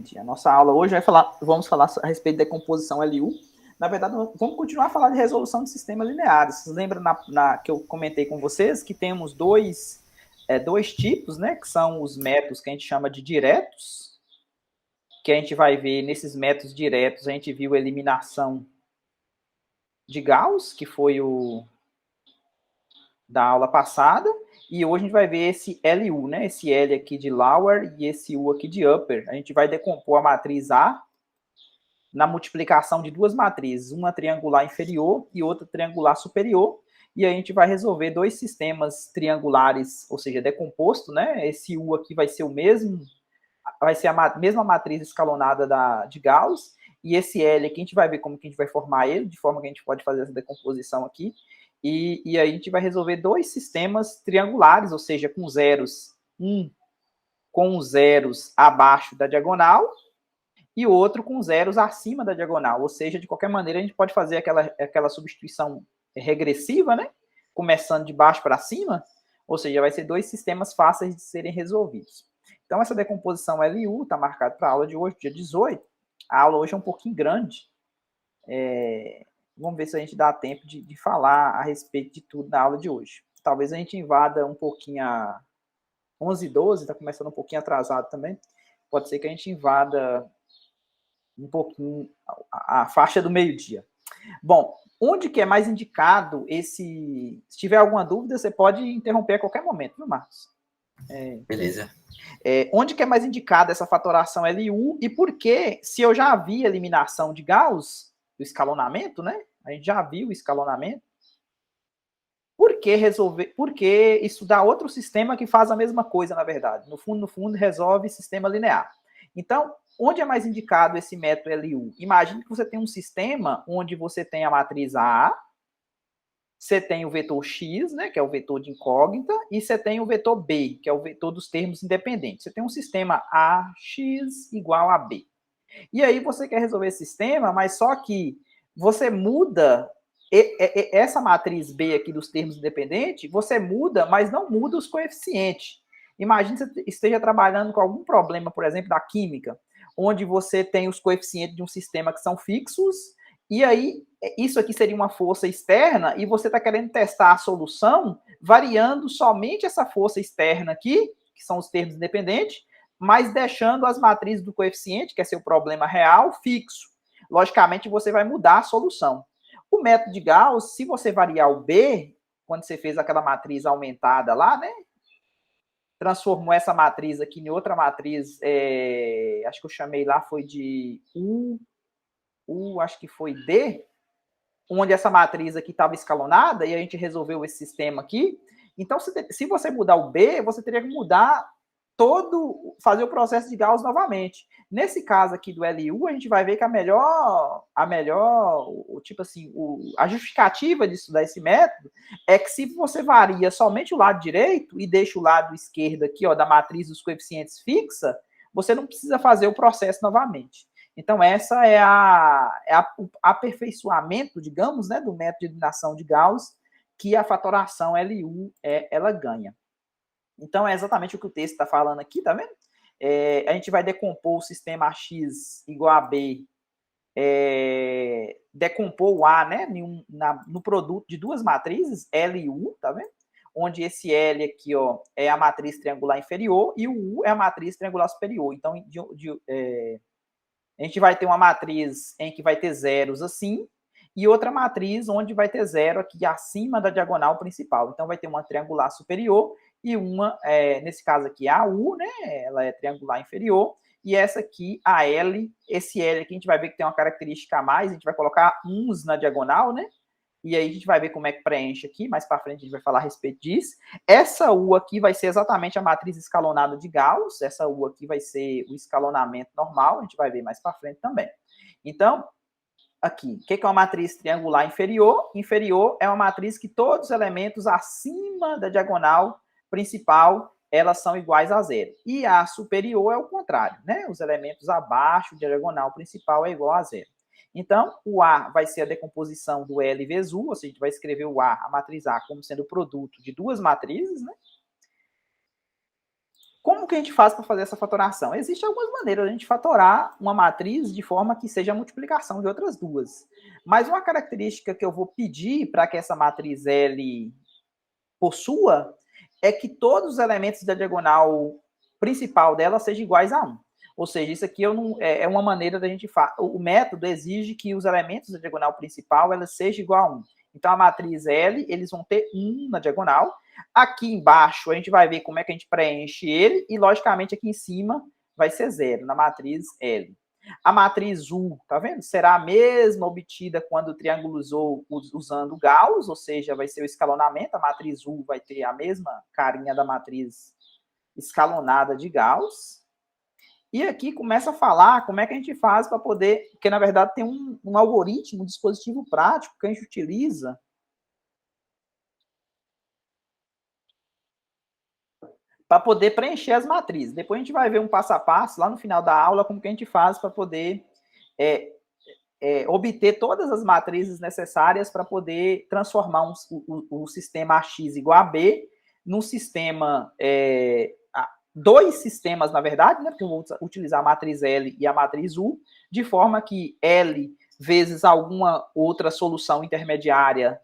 Entendi. A nossa aula hoje vamos falar a respeito da decomposição LU. Na verdade, vamos continuar a falar de resolução de sistemas lineares. Vocês lembram que eu comentei com vocês que temos dois tipos, né? Que são os métodos que a gente chama de diretos, que a gente vai ver nesses métodos diretos, a gente viu a eliminação de Gauss, que foi o da aula passada, e hoje a gente vai ver esse LU, né? Esse L aqui de lower e esse U aqui de upper. A gente vai decompor a matriz A na multiplicação de duas matrizes, uma triangular inferior e outra triangular superior, e a gente vai resolver dois sistemas triangulares, ou seja, decomposto, né? Esse U aqui vai ser o mesmo, vai ser a mesma matriz escalonada de Gauss, e esse L aqui a gente vai ver como que a gente vai formar ele, de forma que a gente pode fazer essa decomposição aqui, e aí a gente vai resolver dois sistemas triangulares, ou seja, com zeros, um com os zeros abaixo da diagonal, e outro com zeros acima da diagonal, ou seja, de qualquer maneira a gente pode fazer aquela substituição regressiva, né? Começando de baixo para cima, ou seja, vai ser dois sistemas fáceis de serem resolvidos. Então, essa decomposição LU está marcada para a aula de hoje, dia 18. A aula hoje é um pouquinho grande. Vamos ver se a gente dá tempo de falar a respeito de tudo na aula de hoje. Talvez a gente invada um pouquinho a 11h12, está começando um pouquinho atrasado também. Pode ser que a gente invada um pouquinho a faixa do meio-dia. Bom, onde que é mais indicado esse... Se tiver alguma dúvida, você pode interromper a qualquer momento, viu, Marcos? Beleza. Onde que é mais indicada essa fatoração LU e por que, se eu já vi a eliminação de Gauss, o escalonamento, né? A gente já viu o escalonamento. Por que estudar outro sistema que faz a mesma coisa, na verdade? No fundo, resolve sistema linear. Então, onde é mais indicado esse método LU? Imagine que você tem um sistema onde você tem a matriz A, você tem o vetor X, né, que é o vetor de incógnita, e você tem o vetor B, que é o vetor dos termos independentes. Você tem um sistema AX igual a B. E aí você quer resolver esse sistema, mas só que você muda essa matriz B aqui dos termos independentes, você muda, mas não muda os coeficientes. Imagine que você esteja trabalhando com algum problema, por exemplo, da química, onde você tem os coeficientes de um sistema que são fixos, e aí isso aqui seria uma força externa, e você está querendo testar a solução variando somente essa força externa aqui, que são os termos independentes, mas deixando as matrizes do coeficiente, que é seu problema real, fixo. Logicamente, você vai mudar a solução. O método de Gauss, se você variar o B, quando você fez aquela matriz aumentada lá, né? Transformou essa matriz aqui em outra matriz, acho que eu chamei lá, foi de acho que foi D, onde essa matriz aqui estava escalonada, e a gente resolveu esse sistema aqui. Então, se você mudar o B, você teria que mudar fazer o processo de Gauss novamente. Nesse caso aqui do LU, a gente vai ver que a melhor tipo assim, a justificativa de estudar esse método é que se você varia somente o lado direito e deixa o lado esquerdo aqui, ó, da matriz dos coeficientes fixa, você não precisa fazer o processo novamente. Então, essa é o aperfeiçoamento, digamos, né, do método de eliminação de Gauss, que a fatoração LU ela ganha. Então, é exatamente o que o texto está falando aqui, tá vendo? A gente vai decompor o sistema X igual a B, decompor o A, né, no produto de duas matrizes, L e U, tá vendo? Onde esse L aqui, ó, é a matriz triangular inferior e o U é a matriz triangular superior. Então, a gente vai ter uma matriz em que vai ter zeros assim, e outra matriz onde vai ter zero aqui acima da diagonal principal. Então, vai ter uma triangular superior e uma, nesse caso aqui, a U, né? Ela é triangular inferior, e essa aqui, a L, esse L aqui, a gente vai ver que tem uma característica a mais, a gente vai colocar uns na diagonal, né? E aí a gente vai ver como é que preenche aqui, mais para frente a gente vai falar a respeito disso. Essa U aqui vai ser exatamente a matriz escalonada de Gauss, essa U aqui vai ser o escalonamento normal, a gente vai ver mais para frente também. Então, aqui, o que é uma matriz triangular inferior? Inferior é uma matriz que todos os elementos acima da diagonal principal, elas são iguais a zero. E a superior é o contrário, né? Os elementos abaixo da diagonal principal é igual a zero. Então, o A vai ser a decomposição do L vezes U, ou seja, a gente vai escrever o A, a matriz A, como sendo o produto de duas matrizes, né? Como que a gente faz para fazer essa fatoração? Existem algumas maneiras de a gente fatorar uma matriz de forma que seja a multiplicação de outras duas. Mas uma característica que eu vou pedir para que essa matriz L possua é que todos os elementos da diagonal principal dela sejam iguais a 1. Ou seja, isso aqui é uma maneira da gente fazer. O método exige que os elementos da diagonal principal ela seja igual a 1. Então, a matriz L, eles vão ter 1 na diagonal. Aqui embaixo, a gente vai ver como é que a gente preenche ele. E, logicamente, aqui em cima vai ser 0 na matriz L. A matriz U, tá vendo? Será a mesma obtida quando triangulizou usando Gauss, ou seja, vai ser o escalonamento. A matriz U vai ter a mesma carinha da matriz escalonada de Gauss. E aqui começa a falar como é que a gente faz para poder... Porque, na verdade, tem um algoritmo, um dispositivo prático que a gente utiliza para poder preencher as matrizes. Depois a gente vai ver um passo a passo, lá no final da aula, como que a gente faz para poder obter todas as matrizes necessárias para poder transformar o sistema AX igual a B num sistema... dois sistemas, na verdade, né, porque eu vou utilizar a matriz L e a matriz U, de forma que L vezes alguma outra solução intermediária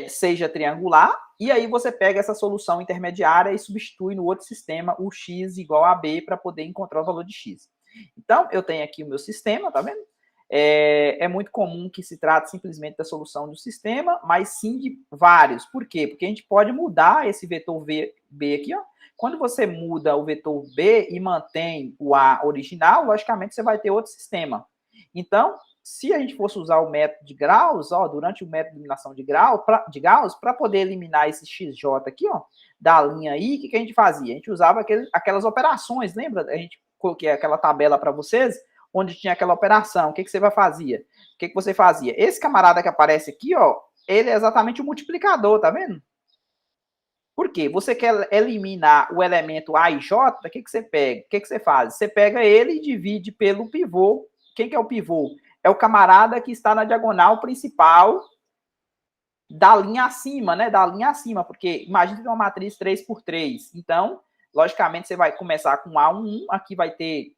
seja triangular, e aí você pega essa solução intermediária e substitui no outro sistema o x igual a b para poder encontrar o valor de x. Então, eu tenho aqui o meu sistema, tá vendo? É muito comum que se trate simplesmente da solução do sistema, mas sim de vários. Por quê? Porque a gente pode mudar esse vetor B aqui, ó. Quando você muda o vetor B e mantém o A original, logicamente você vai ter outro sistema. Então, se a gente fosse usar o método de Gauss, ó, durante o método de eliminação de Gauss, para poder eliminar esse XJ aqui, ó, da linha I, o que a gente fazia? A gente usava aquelas operações, lembra? A gente coloquei aquela tabela para vocês, onde tinha aquela operação. O que você fazia? O que você fazia? Esse camarada que aparece aqui, ó, ele é exatamente o multiplicador, tá vendo? Por quê? Você quer eliminar o elemento A e J, o que você pega? O que você faz? Você pega ele e divide pelo pivô. Quem que é o pivô? É o camarada que está na diagonal principal da linha acima, né? Da linha acima, porque imagina que é uma matriz 3 por 3. Então, logicamente, você vai começar com A11, aqui vai ter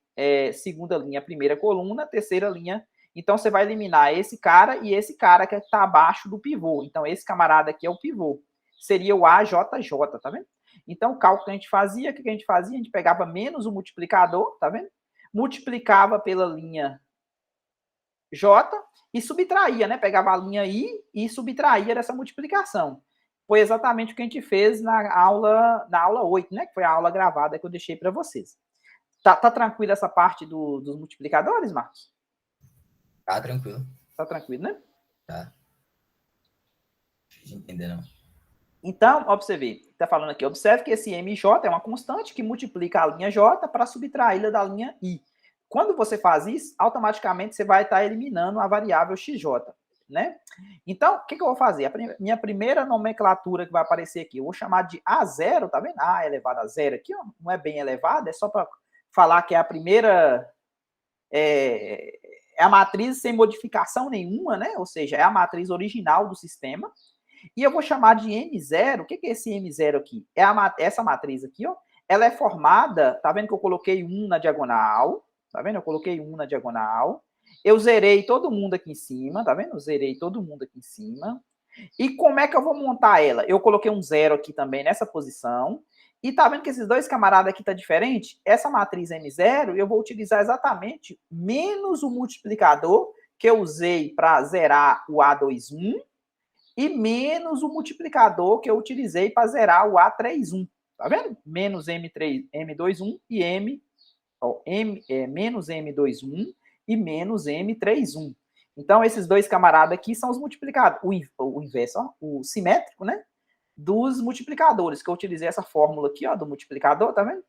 segunda linha, primeira coluna, terceira linha. Então, você vai eliminar esse cara e esse cara que está abaixo do pivô. Então, esse camarada aqui é o pivô. Seria o AJJ, tá vendo? Então, o cálculo que a gente fazia, o que a gente fazia? A gente pegava menos o multiplicador, tá vendo? Multiplicava pela linha J e subtraía, né? Pegava a linha I e subtraía dessa multiplicação. Foi exatamente o que a gente fez na aula 8, né? Que foi a aula gravada que eu deixei para vocês. Tá tranquilo essa parte dos multiplicadores, Marcos? Tá tranquilo. Tá tranquilo, né? Tá. Deixa eu entender, não. Então, observe, está falando aqui, observe que esse MJ é uma constante que multiplica a linha J para subtraí-la da linha I. Quando você faz isso, automaticamente você vai estar eliminando a variável XJ, né? Então, o que eu vou fazer? Minha primeira nomenclatura que vai aparecer aqui, eu vou chamar de A0, tá vendo? A elevado a zero aqui, ó, não é bem elevado, é só para falar que é a primeira... É a matriz sem modificação nenhuma, né? Ou seja, é a matriz original do sistema. E eu vou chamar de M0. O que é esse M0 aqui? Essa matriz aqui, ó. Ela é formada, tá vendo que eu coloquei 1 na diagonal? Tá vendo? Eu coloquei 1 na diagonal. Eu zerei todo mundo aqui em cima, tá vendo? Eu zerei todo mundo aqui em cima. E como é que eu vou montar ela? Eu coloquei um 0 aqui também nessa posição. E tá vendo que esses dois camaradas aqui tá diferente? Essa matriz M0, eu vou utilizar exatamente menos o multiplicador que eu usei para zerar o A21 e menos o multiplicador que eu utilizei para zerar o A31. Tá vendo? Menos M21 e menos M21 e menos M31. Então, esses dois camaradas aqui são os multiplicados. O inverso, ó, o simétrico, né? Dos multiplicadores, que eu utilizei essa fórmula aqui, ó, do multiplicador, tá vendo?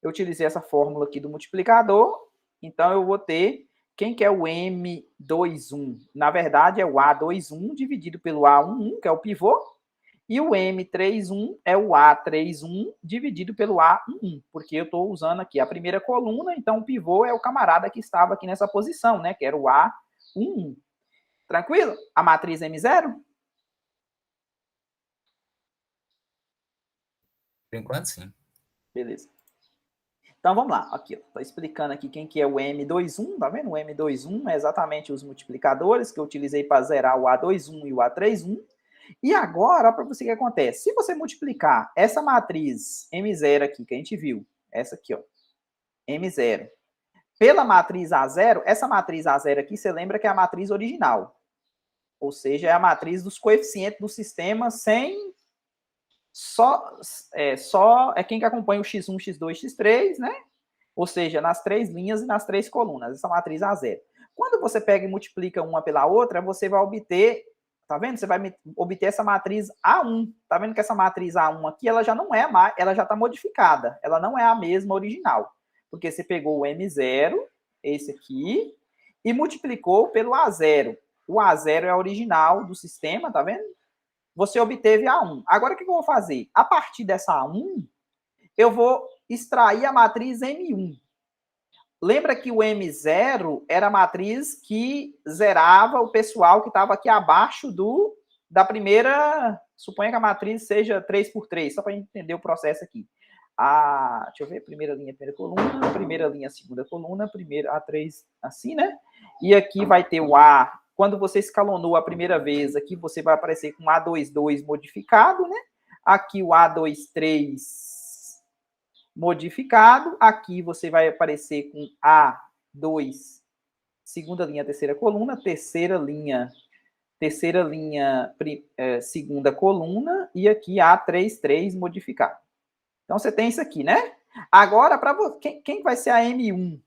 Eu utilizei essa fórmula aqui do multiplicador, então eu vou ter, quem que é o M21? Na verdade, é o A21 dividido pelo A11, que é o pivô, e o M31 é o A31 dividido pelo A11, porque eu estou usando aqui a primeira coluna, então o pivô é o camarada que estava aqui nessa posição, né, que era o A11. Tranquilo? A matriz M0? Por enquanto, sim. Beleza. Então, vamos lá. Aqui, estou explicando aqui quem que é o M21, tá vendo? O M21 é exatamente os multiplicadores que eu utilizei para zerar o A21 e o A31. E agora, para você o que acontece. Se você multiplicar essa matriz M0 aqui, que a gente viu, essa aqui, ó, M0, pela matriz A0, essa matriz A0 aqui, você lembra que é a matriz original. Ou seja, é a matriz dos coeficientes do sistema sem... Só é quem que acompanha o x1, x2, x3, né? Ou seja, nas três linhas e nas três colunas, essa matriz A0. Quando você pega e multiplica uma pela outra, você vai obter, tá vendo? Você vai obter essa matriz A1. Tá vendo que essa matriz A1 aqui, ela já não é mais, ela já está modificada. Ela não é a mesma original. Porque você pegou o M0, esse aqui, e multiplicou pelo A0. O A0 é a original do sistema, tá vendo? Você obteve A1. Agora, o que eu vou fazer? A partir dessa A1, eu vou extrair a matriz M1. Lembra que o M0 era a matriz que zerava o pessoal que estava aqui abaixo da primeira... Suponha que a matriz seja 3x3, só para entender o processo aqui. Deixa eu ver, primeira linha, primeira coluna, primeira linha, segunda coluna, primeira A3, assim, né? E aqui vai ter o A. Quando você escalonou a primeira vez, aqui você vai aparecer com A22 modificado, né? Aqui o A23 modificado. Aqui você vai aparecer com A2, segunda linha, terceira coluna, terceira linha, segunda coluna, e aqui A33 modificado. Então, você tem isso aqui, né? Agora, para quem vai ser a M1?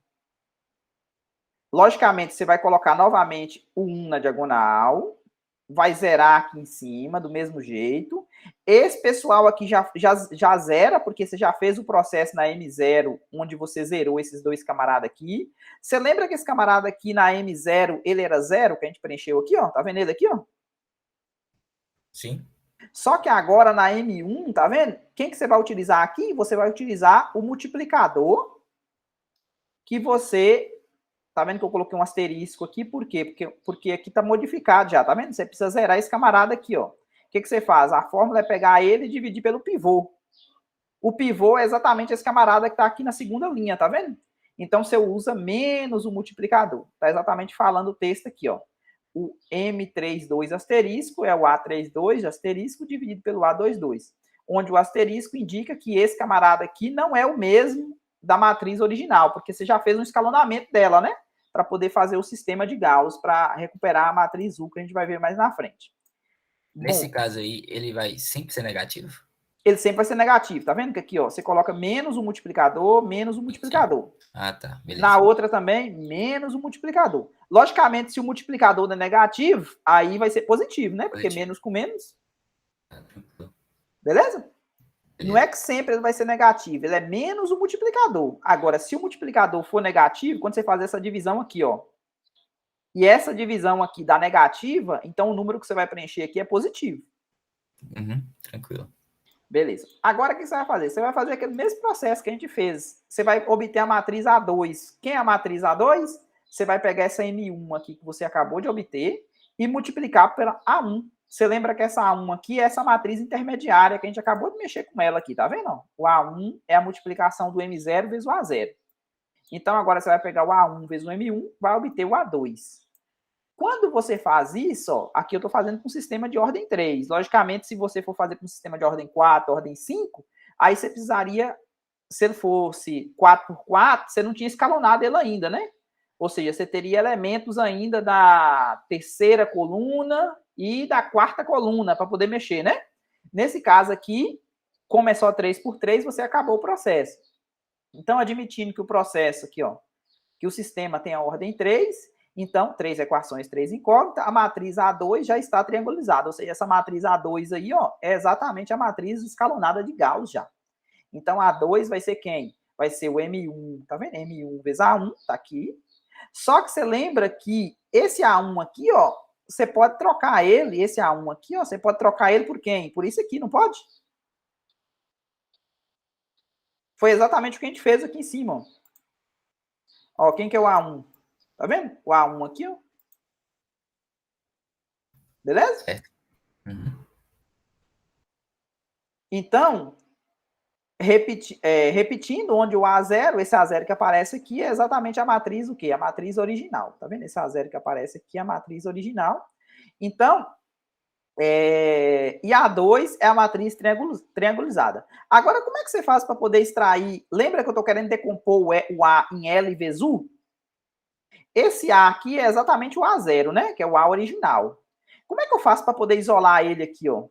Logicamente, você vai colocar novamente o 1 na diagonal, vai zerar aqui em cima, do mesmo jeito. Esse pessoal aqui já zera, porque você já fez o processo na M0, onde você zerou esses dois camaradas aqui. Você lembra que esse camarada aqui na M0, ele era 0, que a gente preencheu aqui, ó? Tá vendo ele aqui, ó? Sim. Só que agora na M1, tá vendo? Quem que você vai utilizar aqui? Você vai utilizar o multiplicador que você... Tá vendo que eu coloquei um asterisco aqui? Por quê? Porque aqui tá modificado já, tá vendo? Você precisa zerar esse camarada aqui, ó. O que você faz? A fórmula é pegar ele e dividir pelo pivô. O pivô é exatamente esse camarada que tá aqui na segunda linha, tá vendo? Então, você usa menos o multiplicador. Tá exatamente falando o texto aqui, ó. O M32 asterisco é o A32 asterisco dividido pelo A22. Onde o asterisco indica que esse camarada aqui não é o mesmo da matriz original, porque você já fez um escalonamento dela, né? Para poder fazer o sistema de Gauss, para recuperar a matriz U, que a gente vai ver mais na frente. Nesse caso aí, ele vai sempre ser negativo? Ele sempre vai ser negativo, tá vendo que aqui, ó, você coloca menos o multiplicador, menos o multiplicador. Sim. Ah, tá, beleza. Na outra também, menos o multiplicador. Logicamente, se o multiplicador é negativo, aí vai ser positivo, né? Porque menos com menos. Beleza? Não é que sempre ele vai ser negativo, ele é menos o multiplicador. Agora, se o multiplicador for negativo, quando você fazer essa divisão aqui, ó, e essa divisão aqui dá negativa, então o número que você vai preencher aqui é positivo. Tranquilo. Beleza. Agora, o que você vai fazer? Você vai fazer aquele mesmo processo que a gente fez. Você vai obter a matriz A2. Quem é a matriz A2? Você vai pegar essa M1 aqui que você acabou de obter e multiplicar pela A1. Você lembra que essa A1 aqui é essa matriz intermediária que a gente acabou de mexer com ela aqui, tá vendo? O A1 é a multiplicação do M0 vezes o A0. Então, agora você vai pegar o A1 vezes o M1, vai obter o A2. Quando você faz isso, ó, aqui eu estou fazendo com um sistema de ordem 3. Logicamente, se você for fazer com um sistema de ordem 4, ordem 5, aí você precisaria, se ele fosse 4 por 4, você não tinha escalonado ele ainda, né? Ou seja, você teria elementos ainda da terceira coluna e da quarta coluna para poder mexer, né? Nesse caso aqui, como é só 3 por 3, você acabou o processo. Então, admitindo que o processo aqui, ó, que o sistema tem a ordem 3, então, 3 equações, 3 incógnitas, a matriz A2 já está triangulizada, ou seja, essa matriz A2 aí, ó, é exatamente a matriz escalonada de Gauss já. Então, A2 vai ser quem? Vai ser o M1, tá vendo? M1 vezes A1, tá aqui. Só que você lembra que esse A1 aqui, ó, você pode trocar ele, esse A1 aqui, ó, você pode trocar ele por quem? Por isso aqui, não pode? Foi exatamente o que a gente fez aqui em cima, ó. Ó, quem que é o A1? Tá vendo? O A1 aqui, ó. Beleza? Certo. Então, repetindo, onde o A0, esse A0 que aparece aqui é exatamente a matriz, o quê? A matriz original. Tá vendo? Esse A0 que aparece aqui é a matriz original. Então, e A2 é a matriz triangulizada. Agora, como é que você faz para poder extrair? Lembra que eu estou querendo decompor o A em L vezes U? Esse A aqui é exatamente o A0, né? Que é o A original. Como é que eu faço para poder isolar ele aqui, ó?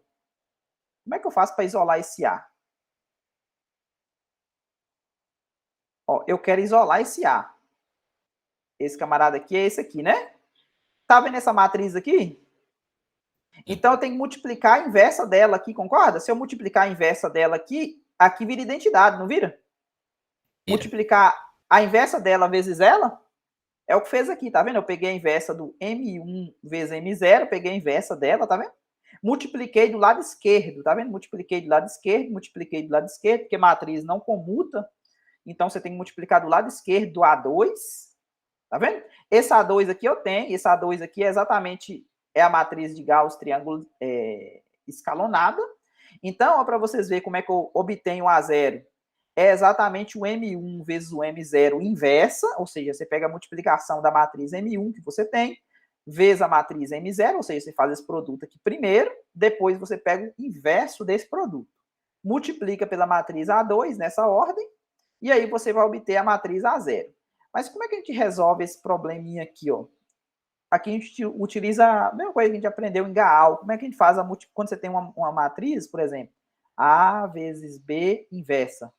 Como é que eu faço para isolar esse A? Ó, eu quero isolar esse A. Esse camarada aqui é esse aqui, né? Tá vendo essa matriz aqui? Então, eu tenho que multiplicar a inversa dela aqui, concorda? Se eu multiplicar a inversa dela aqui, aqui vira identidade, não vira? Multiplicar a inversa dela vezes ela, é o que fez aqui, tá vendo? Eu peguei a inversa do M1 vezes M0, peguei a inversa dela, tá vendo? Multipliquei do lado esquerdo, tá vendo? Multipliquei do lado esquerdo, multipliquei do lado esquerdo, porque matriz não comuta, então você tem que multiplicar do lado esquerdo do A2, tá vendo? Esse A2 aqui eu tenho, esse A2 aqui é exatamente a matriz de Gauss triângulo escalonada. Então, para vocês verem como é que eu obtenho o A0, é exatamente o M1 vezes o M0 inversa, ou seja, você pega a multiplicação da matriz M1 que você tem, vezes a matriz M0, ou seja, você faz esse produto aqui primeiro, depois você pega o inverso desse produto. Multiplica pela matriz A2 nessa ordem, e aí você vai obter a matriz A0. Mas como é que a gente resolve esse probleminha aqui, ó? Aqui a gente utiliza a mesma coisa que a gente aprendeu em Gaal. Como é que a gente faz quando você tem uma matriz, por exemplo, A vezes B inversa.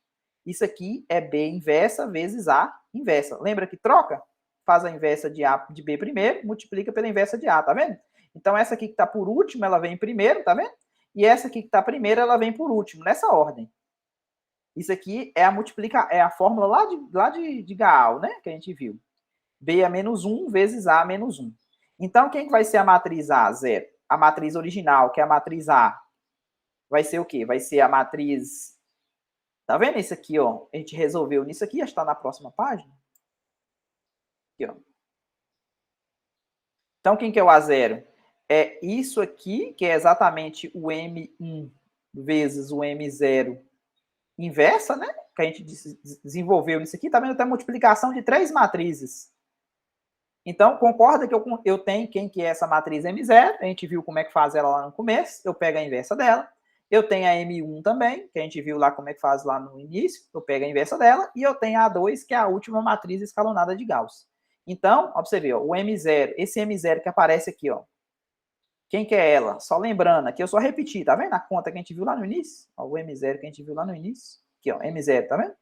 Isso aqui é B inversa vezes A inversa. Lembra que troca? Faz a inversa de B primeiro, multiplica pela inversa de A, tá vendo? Então, essa aqui que está por último, ela vem primeiro, tá vendo? E essa aqui que está primeiro, ela vem por último, nessa ordem. Isso aqui é a fórmula lá de Gaal, né? Que a gente viu. B a menos 1 vezes A menos 1. Então, quem que vai ser a matriz A? 0. A matriz original, que é a matriz A, vai ser o quê? Vai ser a matriz... Tá vendo isso aqui, ó? A gente resolveu nisso aqui, está na próxima página. Aqui, ó. Então, quem que é o A0? É isso aqui, que é exatamente o M1 vezes o M0 inversa, né? Que a gente desenvolveu nisso aqui. Tá vendo? Tem a multiplicação de 3 matrizes. Então, concorda que eu tenho quem que é essa matriz M0, a gente viu como é que faz ela lá no começo, eu pego a inversa dela. Eu tenho a M1 também, que a gente viu lá como é que faz lá no início, eu pego a inversa dela. E eu tenho a A2, que é a última matriz escalonada de Gauss. Então, ó, pra você ver, ó, o M0, esse M0 que aparece aqui, ó. Quem que é ela? Só lembrando, aqui eu só repeti, tá vendo a conta que a gente viu lá no início? Ó, o M0 que a gente viu lá no início. Aqui, ó, M0, tá vendo?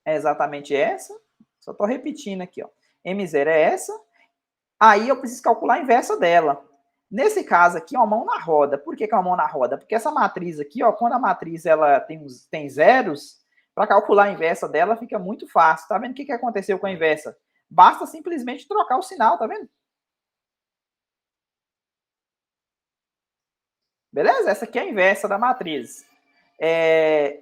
É exatamente essa. Só tô repetindo aqui, ó. M0 é essa. Aí eu preciso calcular a inversa dela. Nesse caso aqui, uma mão na roda. Por que é uma mão na roda? Porque essa matriz aqui, ó, quando a matriz ela tem zeros, para calcular a inversa dela fica muito fácil. Tá vendo o que aconteceu com a inversa? Basta simplesmente trocar o sinal, tá vendo? Beleza? Essa aqui é a inversa da matriz.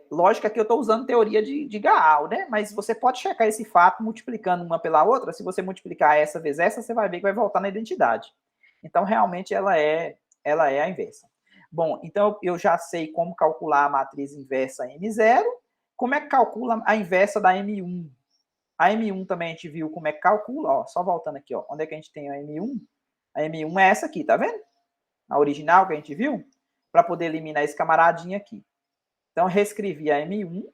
Lógico que eu estou usando teoria de Gaal, né? Mas você pode checar esse fato multiplicando uma pela outra. Se você multiplicar essa vezes essa, você vai ver que vai voltar na identidade. Então, realmente, ela é a inversa. Bom, então eu já sei como calcular a matriz inversa M0. Como é que calcula a inversa da M1? A M1 também a gente viu como é que calcula. Ó, só voltando aqui, ó. Onde é que a gente tem a M1? A M1 é essa aqui, tá vendo? A original que a gente viu? Para poder eliminar esse camaradinho aqui. Então, reescrevi a M1.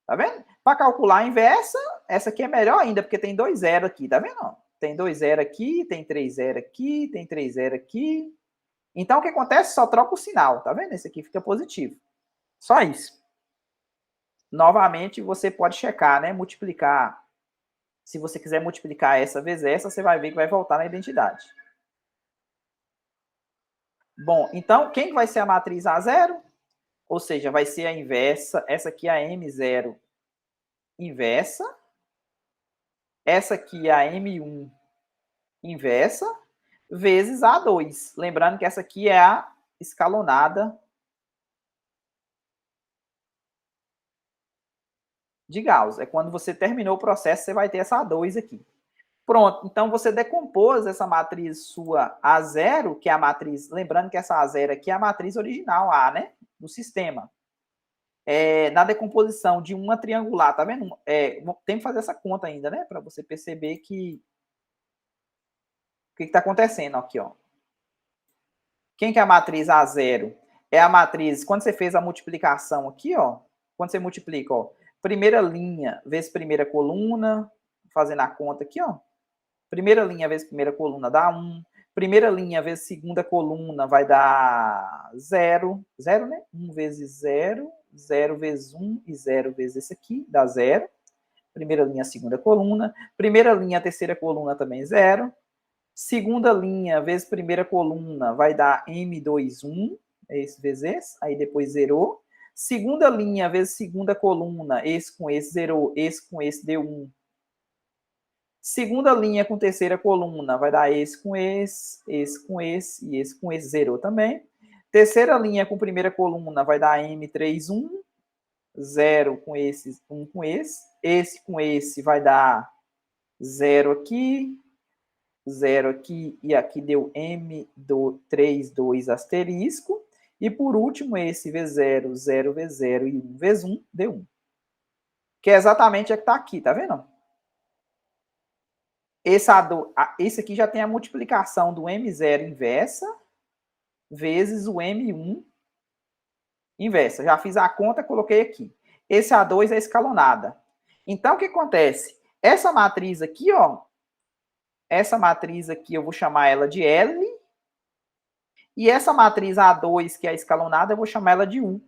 Tá vendo? Para calcular a inversa, essa aqui é melhor ainda, porque tem 2 zero aqui, tá vendo? Tem 2 zero aqui, tem 3 zero aqui, tem 3 zero aqui. Então, o que acontece? Só troca o sinal, tá vendo? Esse aqui fica positivo. Só isso. Novamente, você pode checar, né? Multiplicar. Se você quiser multiplicar essa vezes essa, você vai ver que vai voltar na identidade. Bom, então, quem vai ser a matriz A0? Ou seja, vai ser a inversa. Essa aqui é a M0 inversa. Essa aqui é a M1 inversa, vezes A2. Lembrando que essa aqui é a escalonada de Gauss. É quando você terminou o processo, você vai ter essa A2 aqui. Pronto, então você decompôs essa matriz sua A0, que é a matriz, lembrando que essa A0 aqui é a matriz original A, né, do sistema. na decomposição de uma triangular, tá vendo? Tem que fazer essa conta ainda, né? Para você perceber que o que está acontecendo aqui, ó. Quem que é a matriz A0? É a matriz, quando você fez a multiplicação aqui, ó, quando você multiplica, ó, primeira linha vezes primeira coluna, fazendo a conta aqui, ó, primeira linha vezes primeira coluna dá 1, primeira linha vezes segunda coluna vai dar 0, 0, né? 1 vezes 0, 0 vezes 1 e 0 vezes esse aqui, dá 0. Primeira linha, segunda coluna. Primeira linha, terceira coluna também 0. Segunda linha vezes primeira coluna vai dar M21, esse vezes esse, aí depois zerou. Segunda linha vezes segunda coluna, esse com esse zerou, esse com esse deu 1. Segunda linha com terceira coluna vai dar esse com esse com esse e esse com esse zerou também. Terceira linha com primeira coluna vai dar M31, 0 com esse, 1 com esse com esse vai dar 0 aqui, 0 aqui e aqui deu M32 asterisco. E por último, esse vezes 0, 0 vezes 0 e 1 vezes 1 deu 1. Que é exatamente o que está aqui, tá vendo? Esse aqui já tem a multiplicação do M0 inversa vezes o M1 inversa. Já fiz a conta, coloquei aqui. Esse A2 é escalonada. Então, o que acontece? Essa matriz aqui, ó, essa matriz aqui eu vou chamar ela de L, e essa matriz A2, que é a escalonada, eu vou chamar ela de U.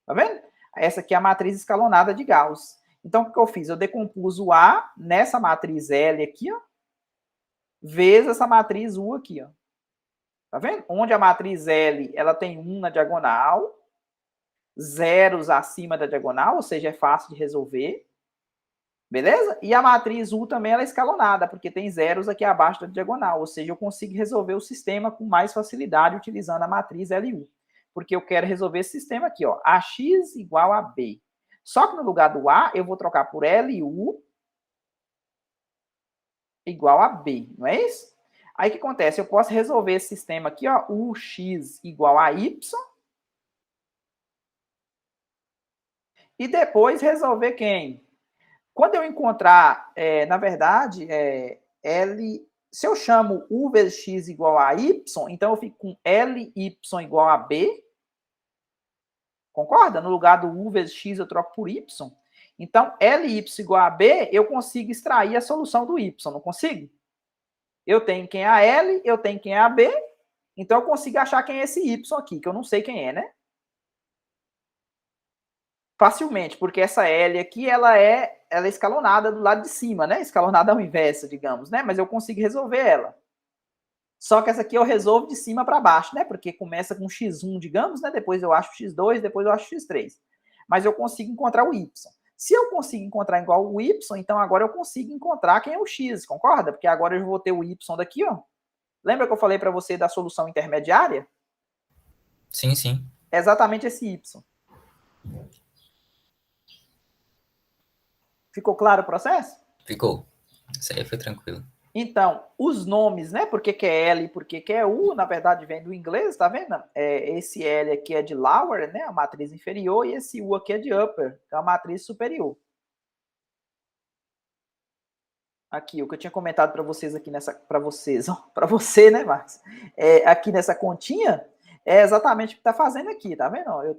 Tá vendo? Essa aqui é a matriz escalonada de Gauss. Então, o que eu fiz? Eu decompus o A nessa matriz L aqui, ó, vezes essa matriz U aqui, ó. Tá vendo? Onde a matriz L, ela tem 1 na diagonal, zeros acima da diagonal, ou seja, é fácil de resolver. Beleza? E a matriz U também ela é escalonada, porque tem zeros aqui abaixo da diagonal, ou seja, eu consigo resolver o sistema com mais facilidade utilizando a matriz LU. Porque eu quero resolver esse sistema aqui, ó, AX igual a B. Só que no lugar do A, eu vou trocar por LU igual a B, não é isso? Aí o que acontece? Eu posso resolver esse sistema aqui, ó, UX igual a Y, e depois resolver quem? Quando eu encontrar, na verdade, L, se eu chamo U vezes X igual a Y, então eu fico com LY igual a B. Concorda? No lugar do U vezes X eu troco por Y. Então, LY igual a B, eu consigo extrair a solução do Y, não consigo? Eu tenho quem é a L, eu tenho quem é a B, então eu consigo achar quem é esse Y aqui, que eu não sei quem é, né? Facilmente, porque essa L aqui, ela é escalonada do lado de cima, né? Escalonada ao inverso, digamos, né? Mas eu consigo resolver ela. Só que essa aqui eu resolvo de cima para baixo, né? Porque começa com x1, digamos, né? Depois eu acho x2, depois eu acho x3. Mas eu consigo encontrar o y. Se eu consigo encontrar igual o y, então agora eu consigo encontrar quem é o x, concorda? Porque agora eu vou ter o y daqui, ó. Lembra que eu falei para você da solução intermediária? Sim, sim. É exatamente esse y. Ficou claro o processo? Ficou. Isso aí foi tranquilo. Então, os nomes, né? Por que é L e por que é U, na verdade, vem do inglês, tá vendo? Esse L aqui é de lower, né? A matriz inferior, e esse U aqui é de upper, que é a matriz superior. Aqui, o que eu tinha comentado para vocês aqui nessa. Para vocês, para você, né, Marcos? Aqui nessa continha, é exatamente o que está fazendo aqui, tá vendo? Eu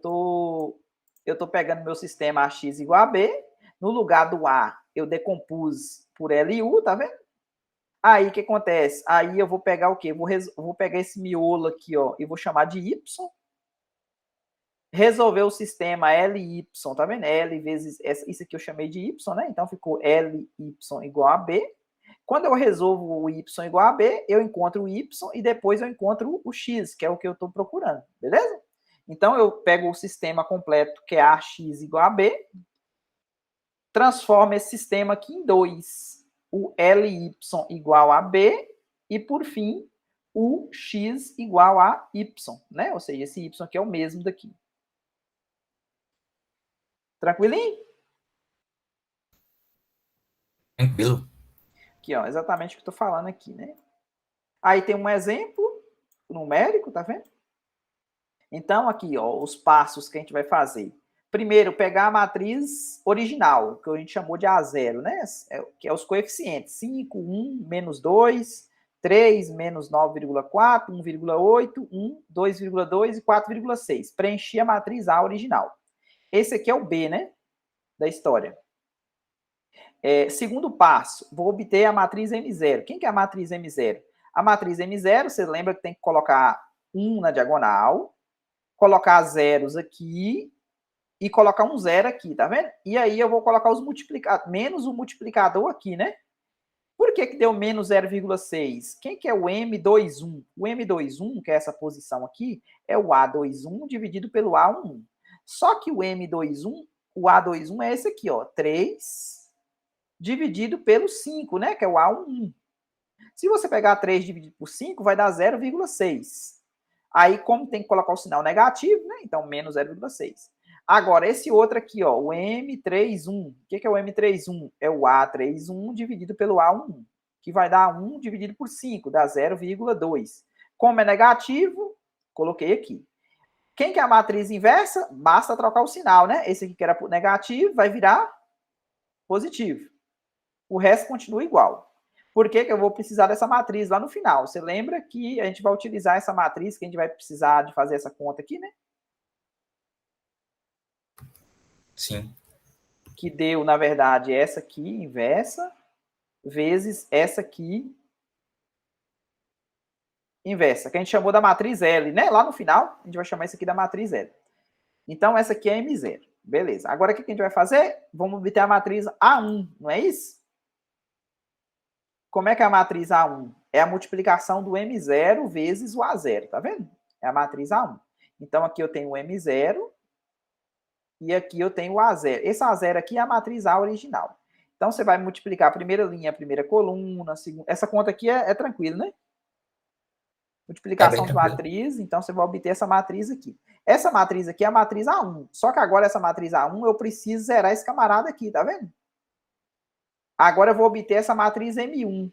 tô pegando meu sistema AX igual a B, no lugar do A, eu decompus por LU, tá vendo? Aí, o que acontece? Aí eu vou pegar o quê? Vou pegar esse miolo aqui, ó, e vou chamar de Y. Resolver o sistema LY, tá vendo? L vezes, isso aqui eu chamei de Y, né? Então, ficou LY igual a B. Quando eu resolvo o Y igual a B, eu encontro o Y e depois eu encontro o X, que é o que eu estou procurando, beleza? Então, eu pego o sistema completo, que é AX igual a B, transformo esse sistema aqui em 2. O LY igual a B e, por fim, o X igual a Y, né? Ou seja, esse Y aqui é o mesmo daqui. Tranquilinho? Tranquilo. Aqui, ó, exatamente o que eu estou falando aqui, né? Aí tem um exemplo numérico, tá vendo? Então, aqui, ó, os passos que a gente vai fazer. primeiro, pegar a matriz original, que a gente chamou de A0, né? Que é os coeficientes. 5, 1, menos 2, 3, menos 9,4, 1,8, 1, 2,2 e 4,6. Preenchi a matriz A original. Esse aqui é o B, né? Da história. Segundo passo, vou obter a matriz M0. Quem que é a matriz M0? A matriz M0, você lembra que tem que colocar 1 na diagonal, colocar zeros aqui e colocar um zero aqui, tá vendo? E aí eu vou colocar os multiplicadores, menos o multiplicador aqui, né? Por que deu menos 0,6? Quem que é o M21? O M21, que é essa posição aqui, é o A21 dividido pelo A11. Só que o M21, o A21 é esse aqui, ó, 3 dividido pelo 5, né? Que é o A11. Se você pegar 3 dividido por 5, vai dar 0,6. Aí, como tem que colocar o sinal negativo, né? Então, menos 0,6. Agora, esse outro aqui, ó, o M31. O que é o M31? É o A31 dividido pelo A11, que vai dar 1 dividido por 5, dá 0,2. Como é negativo, coloquei aqui. Quem que é a matriz inversa? Basta trocar o sinal, né? Esse aqui que era negativo vai virar positivo. O resto continua igual. Por que eu vou precisar dessa matriz lá no final? Você lembra que a gente vai utilizar essa matriz, que a gente vai precisar de fazer essa conta aqui, né? Sim. Que deu, na verdade, essa aqui, inversa, vezes essa aqui, inversa, que a gente chamou da matriz L, né? Lá no final, a gente vai chamar isso aqui da matriz L. Então, essa aqui é M0. Beleza. Agora, o que a gente vai fazer? Vamos obter a matriz A1, não é isso? Como é que é a matriz A1? É a multiplicação do M0 vezes o A0, tá vendo? É a matriz A1. Então, aqui eu tenho o M0 e aqui eu tenho o A0. Esse A0 aqui é a matriz A original. Então, você vai multiplicar a primeira linha, a primeira coluna, a segunda... Essa conta aqui é tranquila, né? Multiplicação de matriz, então você vai obter essa matriz aqui. Essa matriz aqui é a matriz A1. Só que agora essa matriz A1 eu preciso zerar esse camarada aqui, tá vendo? Agora eu vou obter essa matriz M1.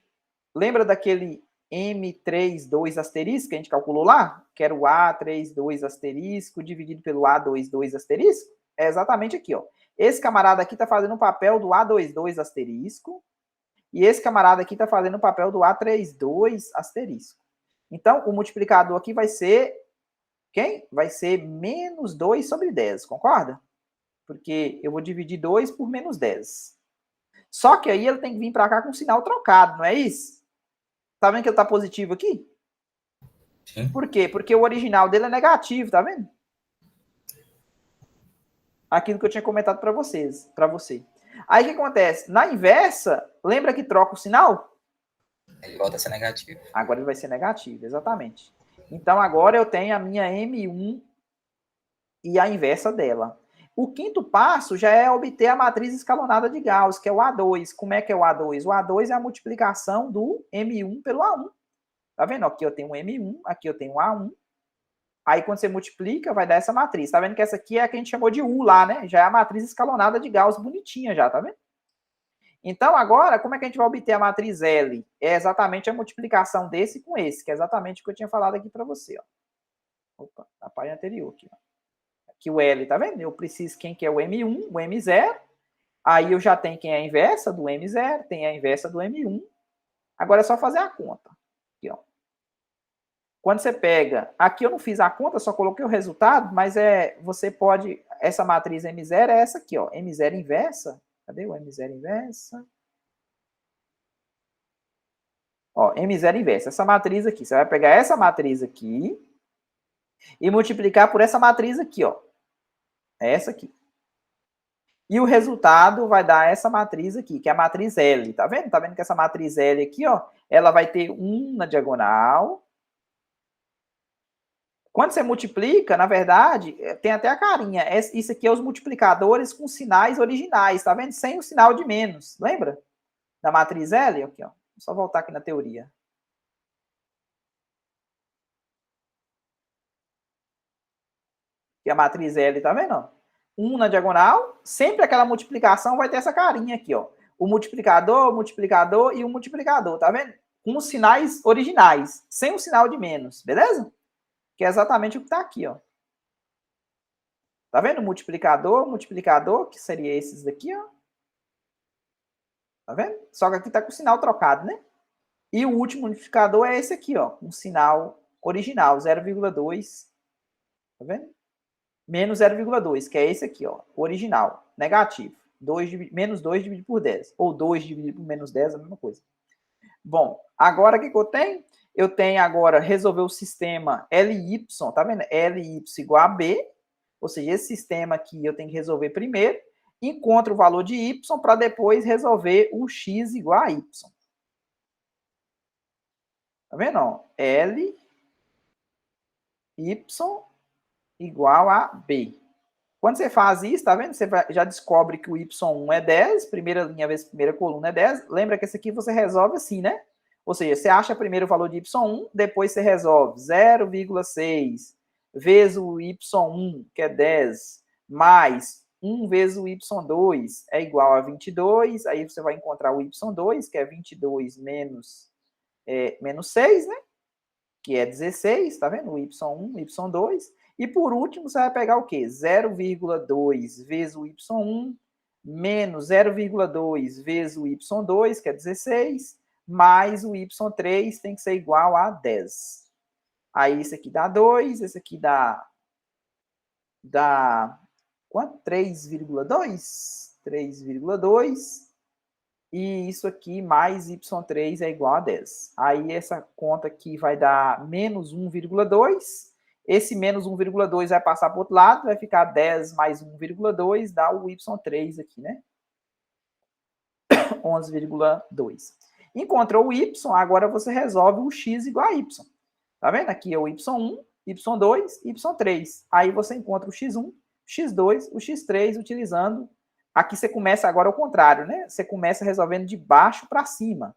Lembra daquele M32 asterisco que a gente calculou lá? Que era o A32 asterisco dividido pelo A22 asterisco? É exatamente aqui, ó. Esse camarada aqui está fazendo o papel do A22 asterisco e esse camarada aqui está fazendo o papel do A32 asterisco. Então, o multiplicador aqui vai ser quem? Vai ser menos 2 sobre 10, concorda? Porque eu vou dividir 2 por menos 10. Só que aí ele tem que vir para cá com o sinal trocado, não é isso? Tá vendo que ele tá positivo aqui? Sim. Por quê? Porque o original dele é negativo, tá vendo? Aquilo que eu tinha comentado para vocês, para você. Aí o que acontece? Na inversa, lembra que troca o sinal? Ele volta a ser negativo. Agora ele vai ser negativo, exatamente. Então agora eu tenho a minha M1 e a inversa dela. O quinto passo já é obter a matriz escalonada de Gauss, que é o A2. Como é que é o A2? O A2 é a multiplicação do M1 pelo A1. Tá vendo? Aqui eu tenho um M1, aqui eu tenho um A1. Aí quando você multiplica, vai dar essa matriz. Tá vendo que essa aqui é a que a gente chamou de U lá, né? Já é a matriz escalonada de Gauss, bonitinha já, tá vendo? Então agora, como é que a gente vai obter a matriz L? É exatamente a multiplicação desse com esse, que é exatamente o que eu tinha falado aqui para você, ó. Opa, a página anterior aqui, ó. Aqui o L, tá vendo? Eu preciso quem que é o M1, o M0. Aí eu já tenho quem é a inversa do M0, tem a inversa do M1. Agora é só fazer a conta. Aqui, ó. Quando você pega... Aqui eu não fiz a conta, só coloquei o resultado, mas você pode... Essa matriz M0 é essa aqui, ó. M0 inversa. Cadê o M0 inversa? Ó, M0 inversa. Essa matriz aqui. Você vai pegar essa matriz aqui e multiplicar por essa matriz aqui, ó. Essa aqui. E o resultado vai dar essa matriz aqui, que é a matriz L. Tá vendo? Tá vendo que essa matriz L aqui, ó, ela vai ter 1 na diagonal. Quando você multiplica, na verdade, tem até a carinha. Isso aqui é os multiplicadores com sinais originais, tá vendo? Sem o sinal de menos. Lembra? Da matriz L? Aqui, ó. Vou só voltar aqui na teoria. Aqui é a matriz L, tá vendo? 1 na diagonal, sempre aquela multiplicação vai ter essa carinha aqui, ó. O multiplicador e o multiplicador, tá vendo? Com os sinais originais, sem o sinal de menos, beleza? Que é exatamente o que tá aqui, ó. Tá vendo? Multiplicador, multiplicador, que seria esses daqui, ó. Tá vendo? Só que aqui tá com o sinal trocado, né? E o último multiplicador é esse aqui, ó, com o sinal original, 0,2. Tá vendo? Menos 0,2, que é esse aqui, ó, original, negativo. Menos 2 dividido por 10. Ou 2 dividido por menos 10, a mesma coisa. Bom, agora o que eu tenho? Eu tenho agora resolver o sistema LY, tá vendo? LY igual a B, ou seja, esse sistema aqui eu tenho que resolver primeiro, encontro o valor de Y para depois resolver o X igual a Y. Tá vendo? Ó? L, Y igual a B. Quando você faz isso, tá vendo? Você já descobre que o Y1 é 10, primeira linha vezes primeira coluna é 10. Lembra que esse aqui você resolve assim, né? Ou seja, você acha primeiro o valor de Y1, depois você resolve 0,6 vezes o Y1, que é 10, mais 1 vezes o Y2 é igual a 22. Aí você vai encontrar o Y2, que é 22 menos 6, né? Que é 16, tá vendo? O Y1, Y2. E por último, você vai pegar o quê? 0,2 vezes o Y1, menos 0,2 vezes o Y2, que é 16, mais o Y3 tem que ser igual a 10. Aí isso aqui dá 2, esse aqui dá quanto? 3,2? 3,2. E isso aqui mais Y3 é igual a 10. Aí essa conta aqui vai dar menos 1,2. Esse menos 1,2 vai passar para o outro lado, vai ficar 10 mais 1,2, dá o Y3 aqui, né? 11,2. Encontrou o Y, agora você resolve o X igual a Y. Tá vendo? Aqui é o Y1, Y2, Y3. Aí você encontra o X1, X2, o X3 utilizando... Aqui você começa agora ao contrário, né? Você começa resolvendo de baixo para cima.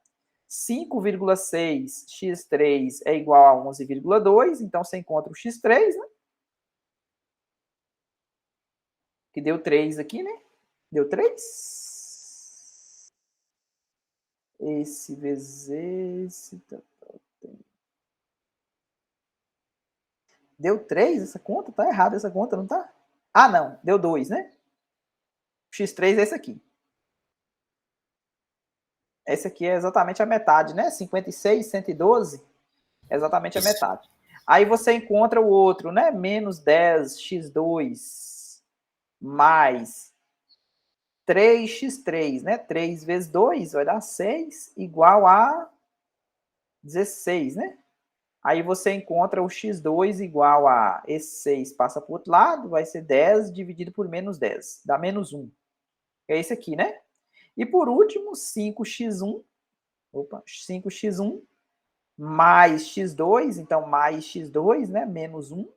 5,6 x3 é igual a 11,2, então você encontra o x3, né? Que deu 3 aqui, né? Deu 3. Esse vezes esse... Deu 3 essa conta? Tá errada essa conta, não tá? Ah, não. Deu 2, né? X3 é esse aqui. Esse aqui é exatamente a metade, né? 56, 112, é exatamente a metade. Aí você encontra o outro, né? Menos 10x2 mais 3x3, né? 3 vezes 2 vai dar 6, igual a 16, né? Aí você encontra o x2 igual a esse 6 passa para o outro lado, vai ser 10 dividido por menos 10, dá menos 1. É esse aqui, né? E por último, 5x1, 5x1 mais x2, então mais x2, né? Menos 1,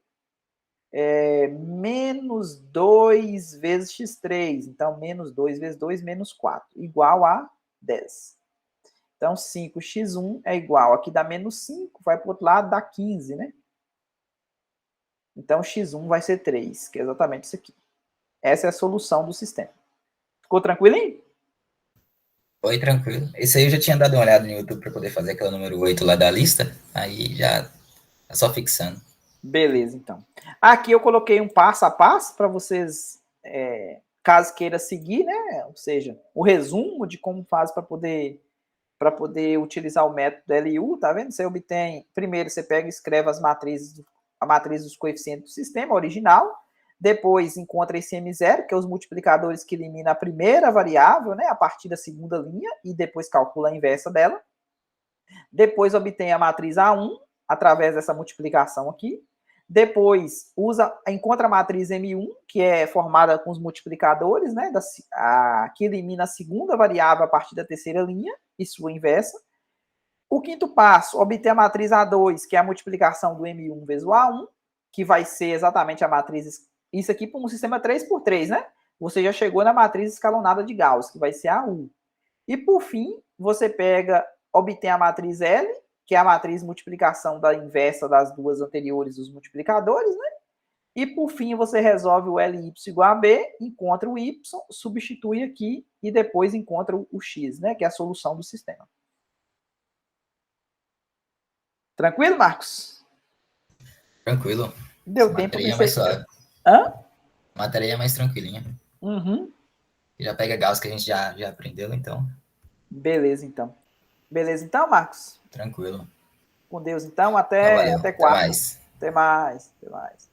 menos 2 vezes x3, então menos 2 vezes 2, menos 4, igual a 10. Então 5x1 é igual, aqui dá menos 5, vai para o outro lado, dá 15, né? Então x1 vai ser 3, que é exatamente isso aqui. Essa é a solução do sistema. Ficou tranquilinho? Foi tranquilo. Esse aí eu já tinha dado uma olhada no YouTube para poder fazer aquela número 8 lá da lista. Aí já é só fixando. Beleza, então. Aqui eu coloquei um passo a passo para vocês, caso queira seguir, né? Ou seja, o resumo de como faz para poder utilizar o método LU, tá vendo? Você obtém, primeiro você pega e escreve a matriz dos coeficientes do sistema original, depois encontra esse M0, que é os multiplicadores que elimina a primeira variável, né, a partir da segunda linha, e depois calcula a inversa dela. Depois obtém a matriz A1, através dessa multiplicação aqui. Depois encontra a matriz M1, que é formada com os multiplicadores, né, que elimina a segunda variável a partir da terceira linha, e sua inversa. O quinto passo, obter a matriz A2, que é a multiplicação do M1 vezes o A1, que vai ser exatamente a matriz, isso aqui para um sistema 3x3, né? Você já chegou na matriz escalonada de Gauss, que vai ser a A1. E por fim, você obtém a matriz L, que é a matriz multiplicação da inversa das duas anteriores dos multiplicadores, né? E por fim, você resolve o LY igual a B, encontra o Y, substitui aqui e depois encontra o X, né? Que é a solução do sistema. Tranquilo, Marcos? Tranquilo. Deu Essa tempo matéria de é mais você... suave. Hã? A matéria aí é mais tranquilinha. Uhum. Já pega Gauss que a gente já aprendeu, então, Beleza, então. Beleza, então, Marcos. tranquilo. Com Deus, então. Então, Até valeu. Até quarta. mais. Até mais. Até mais.